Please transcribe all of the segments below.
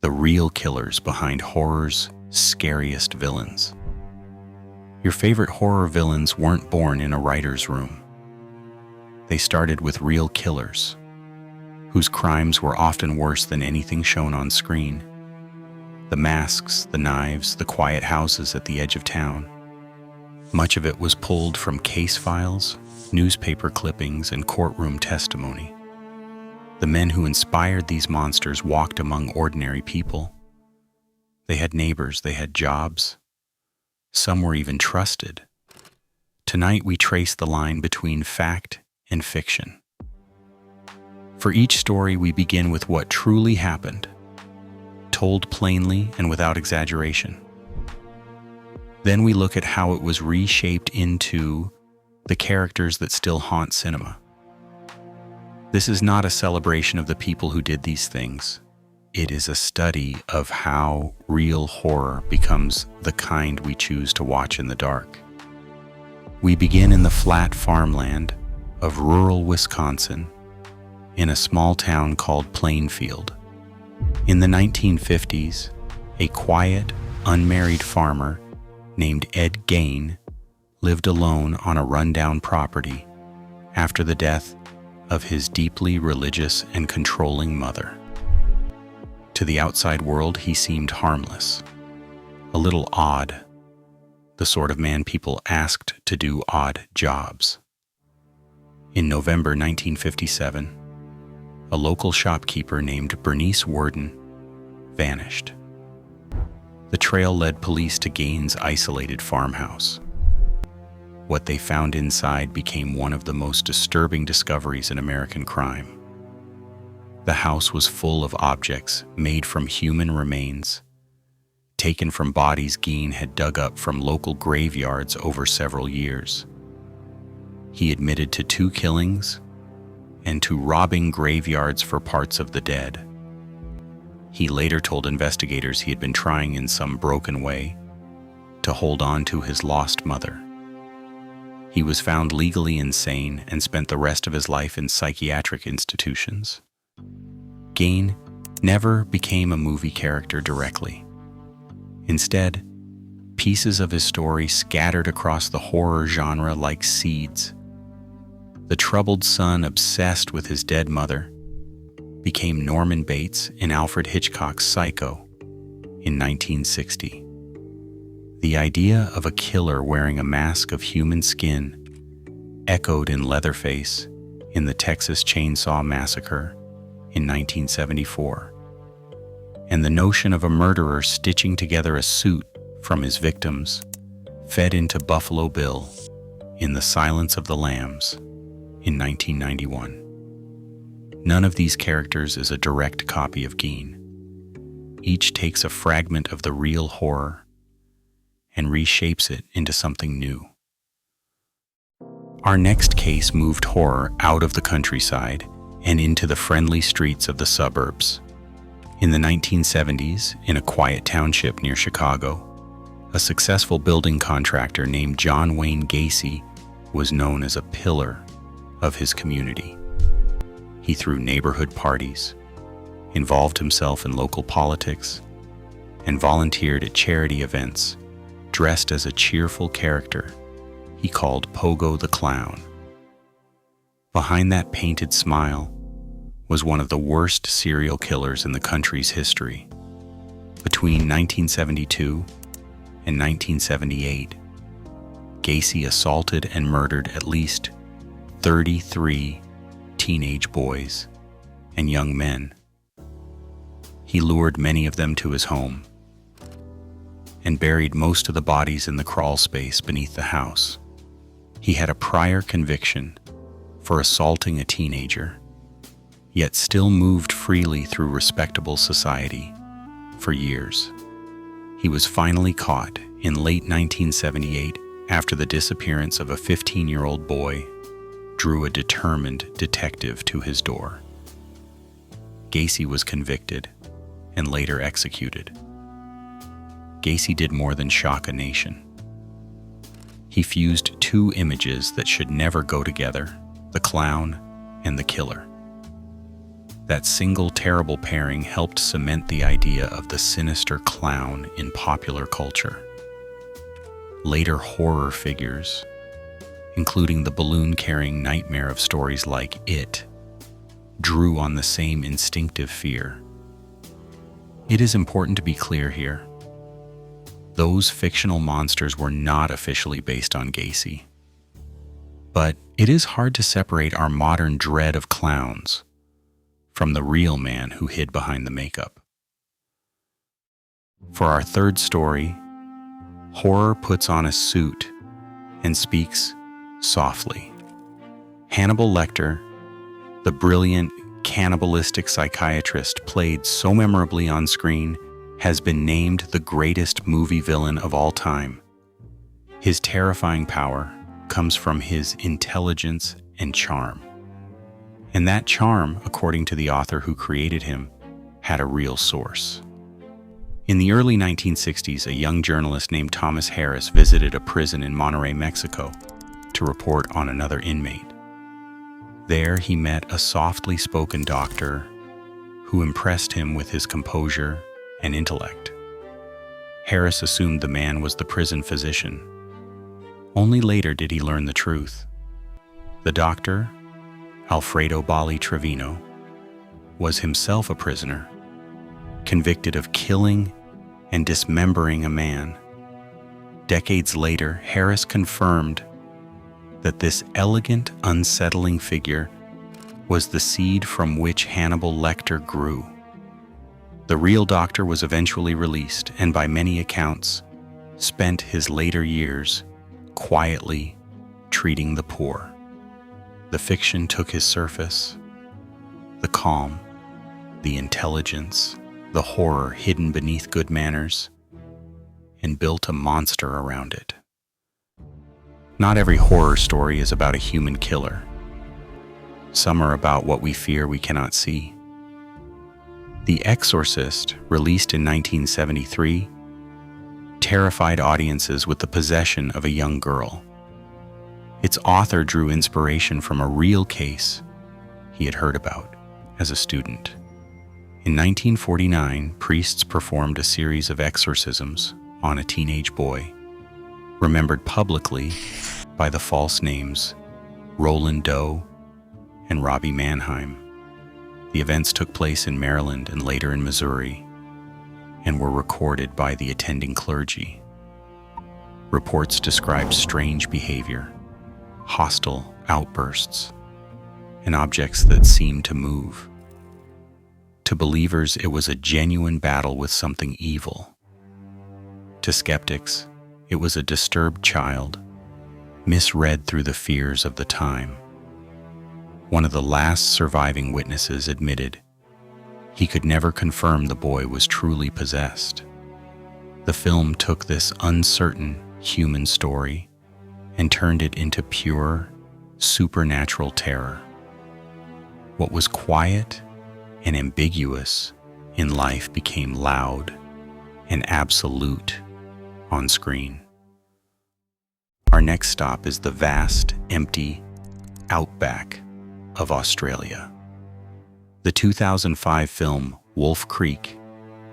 the real killers behind horror's scariest villains. Your favorite horror villains weren't born in a writer's room. They started with real killers, whose crimes were often worse than anything shown on screen. The masks, the knives, the quiet houses at the edge of town. Much of it was pulled from case files, newspaper clippings, and courtroom testimony. The men who inspired these monsters walked among ordinary people. They had neighbors, they had jobs. Some were even trusted. Tonight we trace the line between fact and fiction. For each story, we begin with what truly happened, told plainly and without exaggeration. Then we look at how it was reshaped into the characters that still haunt cinema. This is not a celebration of the people who did these things. It is a study of how real horror becomes the kind we choose to watch in the dark. We begin in the flat farmland of rural Wisconsin, in a small town called Plainfield. In the 1950s, a quiet, unmarried farmer named Ed Gein lived alone on a rundown property after the death of his deeply religious and controlling mother. To the outside world, he seemed harmless, a little odd, the sort of man people asked to do odd jobs. In November 1957, a local shopkeeper named Bernice Worden vanished. The trail led police to Gein's isolated farmhouse. What they found inside became one of the most disturbing discoveries in American crime. The house was full of objects made from human remains, taken from bodies Gein had dug up from local graveyards over several years. He admitted to 2 killings and to robbing graveyards for parts of the dead. He later told investigators he had been trying in some broken way to hold on to his lost mother. He was found legally insane and spent the rest of his life in psychiatric institutions. Gein never became a movie character directly. Instead, pieces of his story scattered across the horror genre like seeds. The troubled son obsessed with his dead mother became Norman Bates in Alfred Hitchcock's Psycho in 1960. The idea of a killer wearing a mask of human skin echoed in Leatherface in the Texas Chainsaw Massacre in 1974, and the notion of a murderer stitching together a suit from his victims fed into Buffalo Bill in The Silence of the Lambs in 1991. None of these characters is a direct copy of Gein. Each takes a fragment of the real horror and reshapes it into something new. Our next case moved horror out of the countryside and into the friendly streets of the suburbs. In the 1970s, in a quiet township near Chicago, a successful building contractor named John Wayne Gacy was known as a pillar of his community. He threw neighborhood parties, involved himself in local politics, and volunteered at charity events, dressed as a cheerful character he called Pogo the Clown. Behind that painted smile was one of the worst serial killers in the country's history. Between 1972 and 1978, Gacy assaulted and murdered at least 33 teenage boys and young men. He lured many of them to his home and buried most of the bodies in the crawl space beneath the house. He had a prior conviction for assaulting a teenager, yet still moved freely through respectable society for years. He was finally caught in late 1978 after the disappearance of a 15-year-old boy drew a determined detective to his door. Gacy was convicted and later executed. Gacy did more than shock a nation. He fused 2 images that should never go together, the clown and the killer. That single terrible pairing helped cement the idea of the sinister clown in popular culture. Later horror figures, including the balloon-carrying nightmare of stories like It, drew on the same instinctive fear. It is important to be clear here. Those fictional monsters were not officially based on Gacy. But it is hard to separate our modern dread of clowns from the real man who hid behind the makeup. For our third story, horror puts on a suit and speaks softly. Hannibal Lecter, the brilliant cannibalistic psychiatrist played so memorably on screen, has been named the greatest movie villain of all time. His terrifying power comes from his intelligence and charm. And that charm, according to the author who created him, had a real source. In the early 1960s, a young journalist named Thomas Harris visited a prison in Monterrey, Mexico, to report on another inmate. There he met a softly spoken doctor who impressed him with his composure and intellect. Harris assumed the man was the prison physician. Only later did he learn the truth. The doctor, Alfredo Bali Trevino, was himself a prisoner, convicted of killing and dismembering a man. Decades later, Harris confirmed that this elegant, unsettling figure was the seed from which Hannibal Lecter grew. The real doctor was eventually released and, by many accounts, spent his later years quietly treating the poor. The fiction took his surface, the calm, the intelligence, the horror hidden beneath good manners, and built a monster around it. Not every horror story is about a human killer. Some are about what we fear we cannot see. The Exorcist, released in 1973, terrified audiences with the possession of a young girl. Its author drew inspiration from a real case he had heard about as a student. In 1949, priests performed a series of exorcisms on a teenage boy, remembered publicly by the false names Roland Doe and Robbie Mannheim. The events took place in Maryland and later in Missouri, and were recorded by the attending clergy. Reports described strange behavior, hostile outbursts, and objects that seemed to move. To believers, it was a genuine battle with something evil. To skeptics, it was a disturbed child, misread through the fears of the time. One of the last surviving witnesses admitted he could never confirm the boy was truly possessed. The film took this uncertain human story and turned it into pure, supernatural terror. What was quiet and ambiguous in life became loud and absolute on screen. Our next stop is the vast, empty outback of Australia. The 2005 film Wolf Creek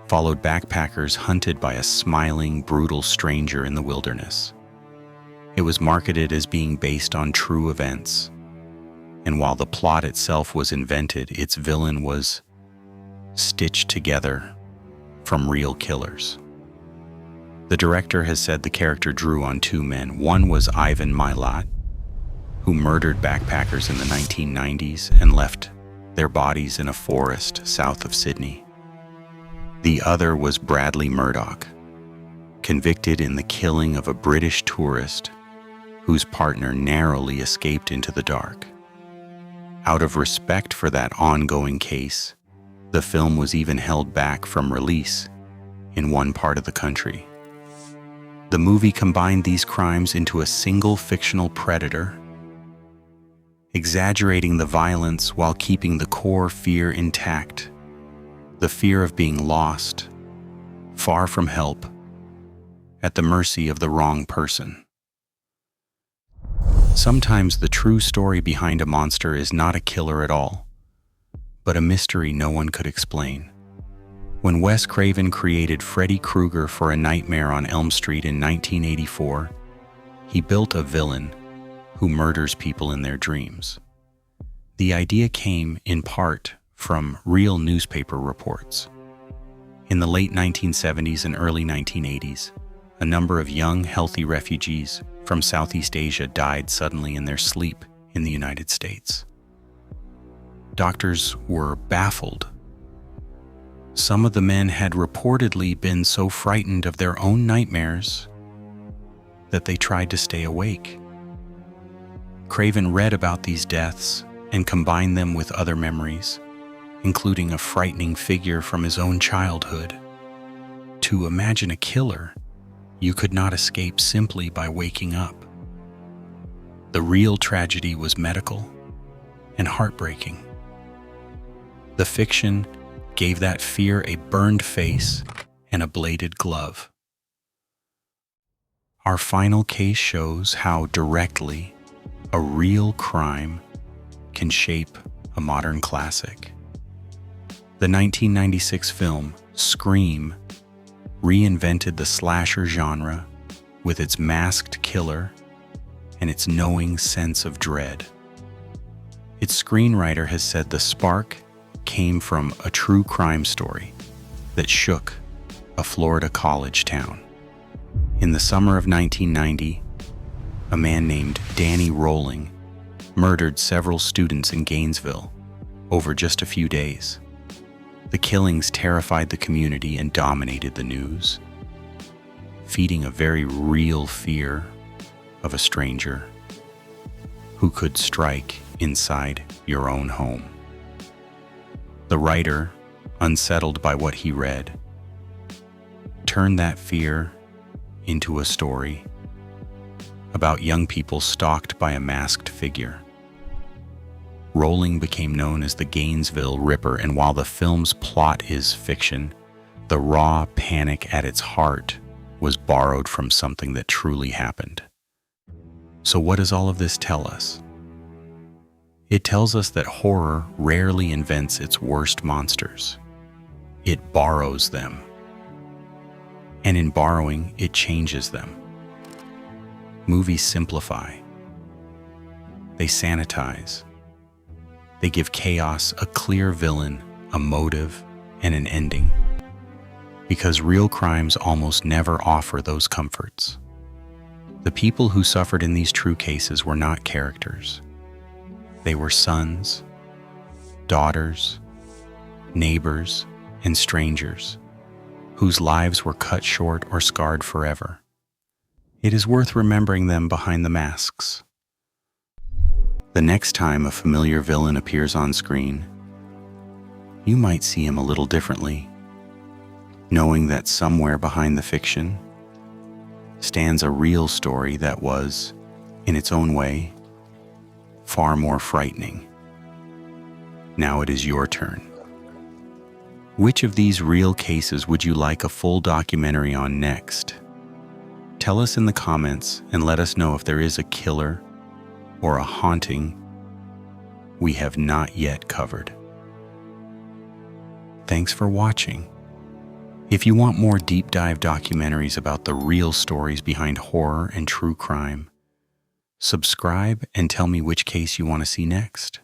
followed backpackers hunted by a smiling, brutal stranger in the wilderness. It was marketed as being based on true events, and while the plot itself was invented, its villain was stitched together from real killers. The director has said the character drew on two men. One was Ivan Milat, who murdered backpackers in the 1990s and left their bodies in a forest south of Sydney. The other was Bradley Murdoch, convicted in the killing of a British tourist whose partner narrowly escaped into the dark. Out of respect for that ongoing case, the film was even held back from release in one part of the country. The movie combined these crimes into a single fictional predator, exaggerating the violence while keeping the core fear intact, the fear of being lost, far from help, at the mercy of the wrong person. Sometimes the true story behind a monster is not a killer at all, but a mystery no one could explain. When Wes Craven created Freddy Krueger for A Nightmare on Elm Street in 1984, he built a villain who murders people in their dreams. The idea came, in part, from real newspaper reports. In the late 1970s and early 1980s, a number of young, healthy refugees from Southeast Asia died suddenly in their sleep in the United States. Doctors were baffled. Some of the men had reportedly been so frightened of their own nightmares that they tried to stay awake. Craven read about these deaths and combined them with other memories, including a frightening figure from his own childhood. To imagine a killer you could not escape simply by waking up. The real tragedy was medical and heartbreaking. The fiction gave that fear a burned face and a bladed glove. Our final case shows how directly a real crime can shape a modern classic. The 1996 film Scream reinvented the slasher genre with its masked killer and its knowing sense of dread. Its screenwriter has said the spark came from a true crime story that shook a Florida college town. In the summer of 1990, a man named Danny Rolling murdered several students in Gainesville over just a few days. The killings terrified the community and dominated the news, feeding a very real fear of a stranger who could strike inside your own home. The writer, unsettled by what he read, turned that fear into a story about young people stalked by a masked figure. Rolling became known as the Gainesville Ripper, and while the film's plot is fiction, the raw panic at its heart was borrowed from something that truly happened. So what does all of this tell us? It tells us that horror rarely invents its worst monsters. It borrows them. And in borrowing, it changes them. Movies simplify. They sanitize. They give chaos a clear villain, a motive, and an ending. Because real crimes almost never offer those comforts. The people who suffered in these true cases were not characters. They were sons, daughters, neighbors, and strangers whose lives were cut short or scarred forever. It is worth remembering them behind the masks. The next time a familiar villain appears on screen, you might see him a little differently, knowing that somewhere behind the fiction stands a real story that was, in its own way, far more frightening. Now it is your turn. Which of these real cases would you like a full documentary on next? Tell us in the comments and let us know if there is a killer or a haunting we have not yet covered. Thanks for watching. If you want more deep dive documentaries about the real stories behind horror and true crime, subscribe and tell me which case you want to see next.